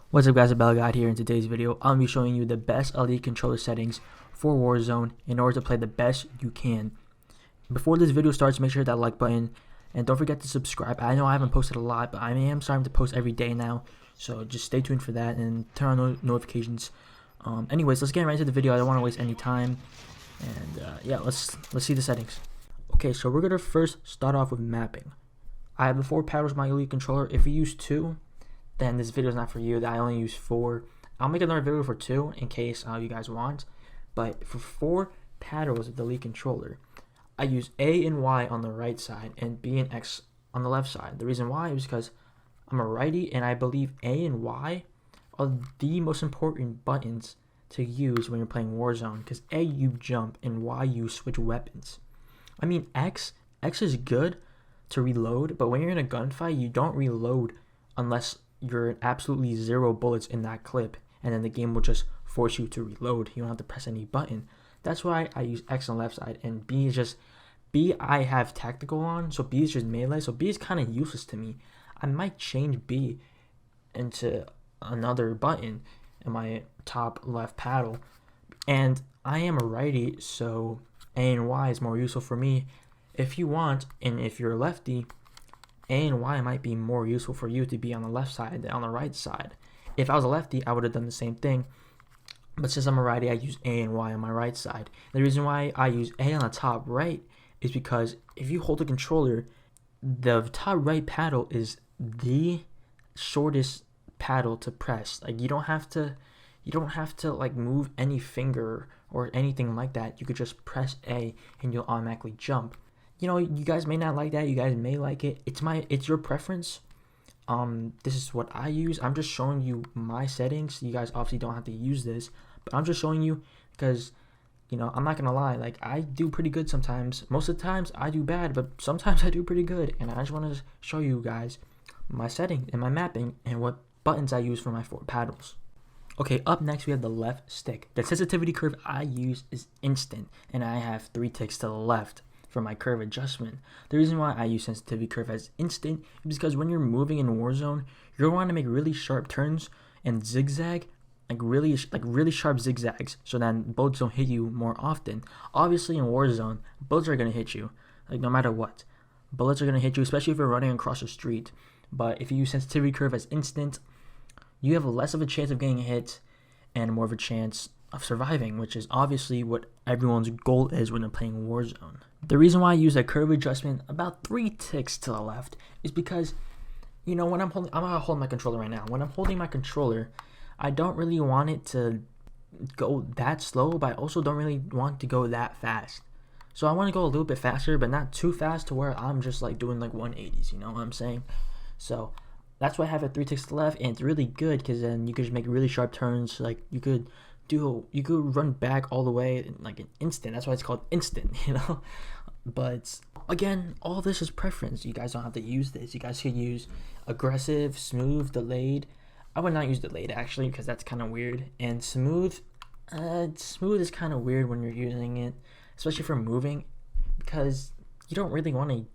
What's up guys, Guy here. In today's video, I'll be showing you the best elite controller settings for Warzone in order to play the best you can. Before this video starts, make sure to hit that like button and don't forget to subscribe. I know I haven't posted a lot, but I am starting to post every day now, so just stay tuned for that and turn on notifications. Anyways, let's get right into the video. I don't want to waste any time, and yeah, let's see the settings. Okay, so we're gonna first start off with mapping. I have the 4 paddles my elite controller. If you use 2, then this video is not for you. I only use 4. I'll make another video for 2 in case you guys want. But for 4 paddles of the elite controller, I use A and Y on the right side and B and X on the left side. The reason why is because I'm a righty and I believe A and Y are the most important buttons to use when you're playing Warzone, because A, you jump, and Y, you switch weapons. I mean, X is good to reload, but when you're in a gunfight, you don't reload unless you're absolutely 0 bullets in that clip, and then the game will just force you to reload. You don't have to press any button. That's why I use X on the left side, and B is just B. I have tactical on, so B is just melee, so B is kind of useless to me. I might change B into another button in my top left paddle, and I am a righty, so A and Y is more useful for me. If you want, and if you're a lefty, A and Y might be more useful for you to be on the left side than on the right side. If I was a lefty, I would have done the same thing. But since I'm a righty, I use A and Y on my right side. The reason why I use A on the top right is because if you hold the controller, the top right paddle is the shortest paddle to press. Like you don't have to like move any finger or anything like that. You could just press A and you'll automatically jump. You know, you guys may not like that. You guys may like it. It's your preference. This is what I use. I'm just showing you my settings. You guys obviously don't have to use this, but I'm just showing you because, you know, I'm not gonna lie. Like I do pretty good sometimes. Most of the times I do bad, but sometimes I do pretty good. And I just want to show you guys my setting and my mapping and what buttons I use for my 4 paddles. Okay, up next we have the left stick. The sensitivity curve I use is instant, and I have 3 ticks to the left for my curve adjustment. The reason why I use sensitivity curve as instant is because when you're moving in Warzone, you're going to make really sharp turns and zigzag, like really sharp zigzags, so that bullets don't hit you more often. Obviously in Warzone, bullets are going to hit you, like no matter what. Bullets are going to hit you, especially if you're running across the street. But if you use sensitivity curve as instant, you have less of a chance of getting hit and more of a chance of surviving, which is obviously what everyone's goal is when they're playing Warzone. The reason why I use a curve adjustment about 3 ticks to the left is because, you know, when I'm gonna hold my controller right now. When I'm holding my controller, I don't really want it to go that slow, but I also don't really want to go that fast. So I want to go a little bit faster, but not too fast to where I'm just like doing like 180s, you know what I'm saying? So that's why I have it 3 ticks to the left, and it's really good because then you could just make really sharp turns. Like you could run back all the way in like an instant. That's why it's called instant, you know. But again, all this is preference. You guys don't have to use this. You guys could use aggressive, smooth, delayed. I would not use delayed actually because that's kind of weird. And smooth is kind of weird when you're using it, especially for moving, because you don't really want to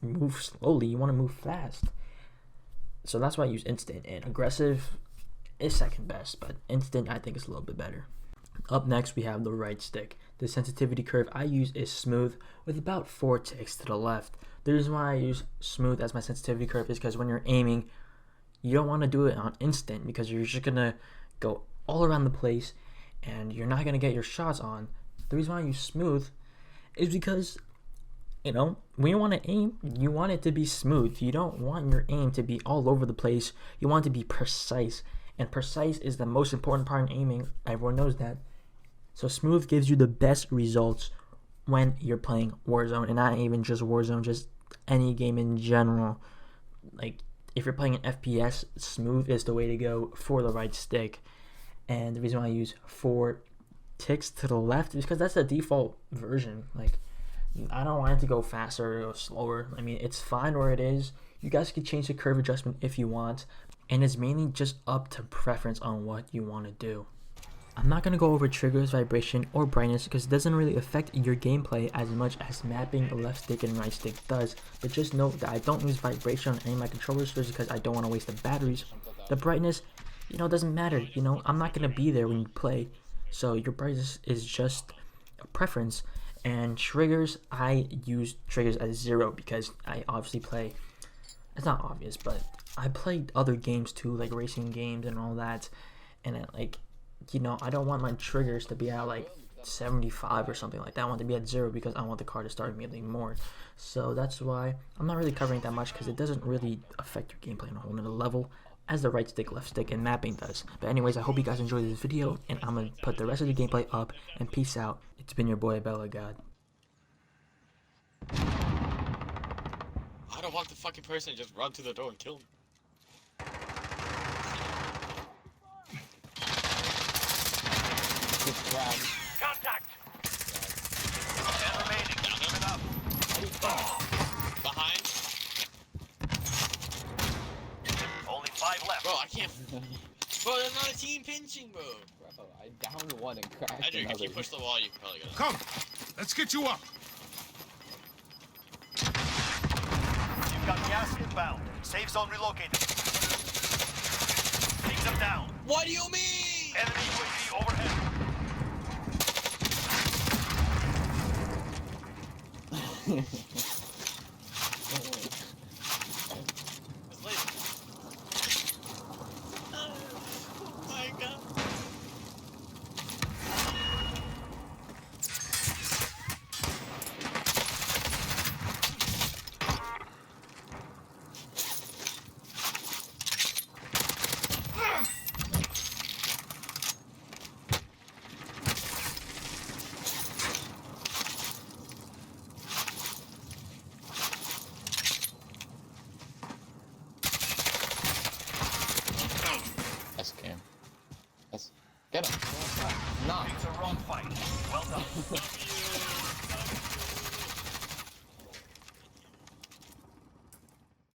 move slowly. You want to move fast. So that's why I use instant, and aggressive is second best, but instant I think is a little bit better. Up next we have the right stick. The sensitivity curve I use is smooth with about 4 ticks to the left. The reason why I use smooth as my sensitivity curve is because when you're aiming, you don't want to do it on instant because you're just gonna go all around the place and you're not gonna get your shots on. The reason why I use smooth is because, you know, when you want to aim, you want it to be smooth. You don't want your aim to be all over the place. You want it to be precise. And precise is the most important part in aiming. Everyone knows that. So smooth gives you the best results when you're playing Warzone, and not even just Warzone, just any game in general. Like if you're playing an FPS, smooth is the way to go for the right stick. And the reason why I use 4 ticks to the left is because that's the default version. Like I don't want it to go faster or slower. I mean, it's fine where it is. You guys can change the curve adjustment if you want, and it's mainly just up to preference on what you want to do. I'm not going to go over triggers, vibration, or brightness because it doesn't really affect your gameplay as much as mapping the left stick and right stick does, but just note that I don't use vibration on any of my controllers just because I don't want to waste the batteries. The brightness it doesn't matter. I'm not gonna be there when you play, so your brightness is just a preference. And triggers, I use triggers at 0 because I obviously play. It's not obvious, but I played other games too, like racing games and all that, and I don't want my triggers to be at like 75 or something like that. I want it to be at 0 because I want the car to start immediately more. So that's why I'm not really covering it that much, because it doesn't really affect your gameplay on a whole nother level as the right stick, left stick, and mapping does. But anyways, I hope you guys enjoyed this video, and I'm gonna put the rest of the gameplay up, and peace out. It's been your boy Bella God. I don't want the fucking person to just run to the door and kill me. Contact! 10 remaining. Keep it up. Behind. Only 5 left. Bro, I can't. Bro, there's not a team pinching, bro. Bro, I downed one and cracked Edric, another. if you push the wall, you can probably get it. Come, let's get you up. You've got gas inbound. Safe zone relocated. Take them down. What do you mean? Enemy UAV overhead. It's late. Oh my god. That's game. Let's get him. No. It's a wrong fight. Well done.